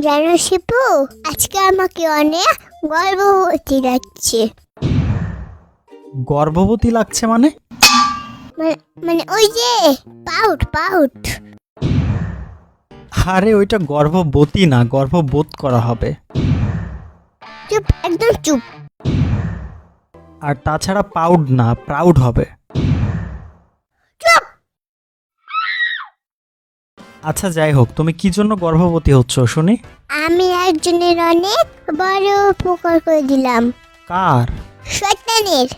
জানো শিপু, আজকে আমাকে অনেক গর্ভবতী লাগছে। গর্ভবতী লাগছে মানে? মানে ওই যে পাউট পাউট। আরে ওইটা গর্ভবতী না, গর্ভবোধ করা হবে। চুপ, একদম চুপ। আর তাছাড়া পাউড না, প্রাউড হবে। চুপ। আচ্ছা যাই হোক, তুমি কি জন্য গর্ভবতী হচ্ছ শুনি? আমি একজনের অনেক বড় উপকার করে দিলাম। কার? শয়তানের।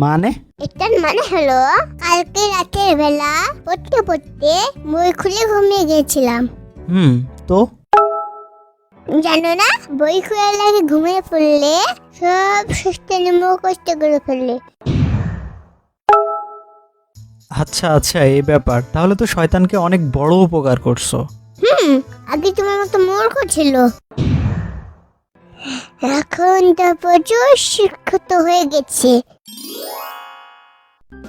মানে? এটার মানে হলো, কালকে রাতের বেলা পড়তে পড়তে বই খুলে ঘুমিয়ে গেছিলাম। তো জানো না, বই খুলে লাগে ঘুমিয়ে পড়লে সব শয়তানি মুখস্থ করে ফেললে। আচ্ছা আচ্ছা, এই ব্যাপার। তাহলে তো শয়তানকে অনেক বড় উপকার করছো। আগে তোমার মতো মূর্খ ছিল, এখন তো প্রচুর শিক্ষিত হয়ে গেছে।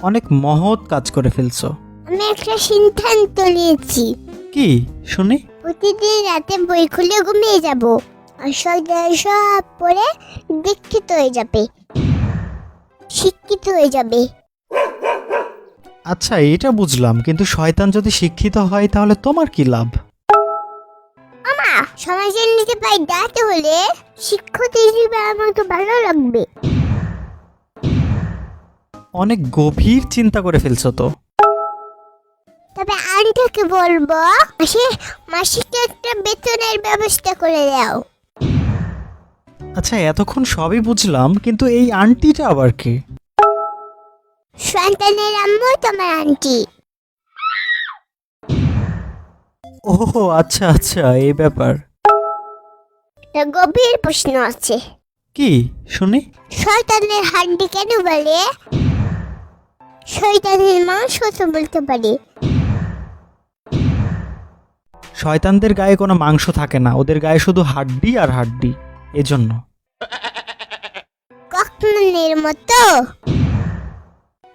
অনেক মহৎ কাজ করে ফেলছো। আমি একটা সিদ্ধান্ত নিয়েছি, কি শুনি? প্রতিদিন রাতে বই খুলে ঘুমিয়ে যাব, আর সব পড়ে দীক্ষিত হয়ে যাবে, শিক্ষিত হয়ে যাবে। আচ্ছা এটা বুঝলাম, কিন্তু শয়তান যদি শিক্ষিত হয় তাহলে তোমার কি লাভ? আমা, সমাজের নিচে পায়ে দাঁড়াতে হলে শিক্ষিত হিসেবে আমাকে ভালো লাগবে। অনেক গভীর চিন্তা করে ফেলছো তো। তবে আন্টিকে বলবো মাসিক একটা বেতনের ব্যবস্থা করে দাও। আচ্ছা এতক্ষণ সবই বুঝলাম, কিন্তু এই আন্টিটা আবার কে? সন্তানের আম্মু তোমার আন্টি। ওহো আচ্ছা আচ্ছা, এই ব্যাপার। একটা গভীর প্রশ্ন আছে, কি শুনি? শয়তানের হাড্ডি কেন বলে? শয়তানের মাংস তো বলতে পারে। শয়তানদের গায়ে কোনো মাংস থাকে না, ওদের গায়ে শুধু হাড্ডি আর হাড্ডি, এজন্য। কখনের মতো।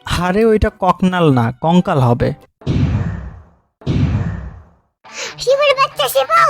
আরে ওইটা ককনাল না, কঙ্কাল হবে। শিবের বাচ্চা শিবু।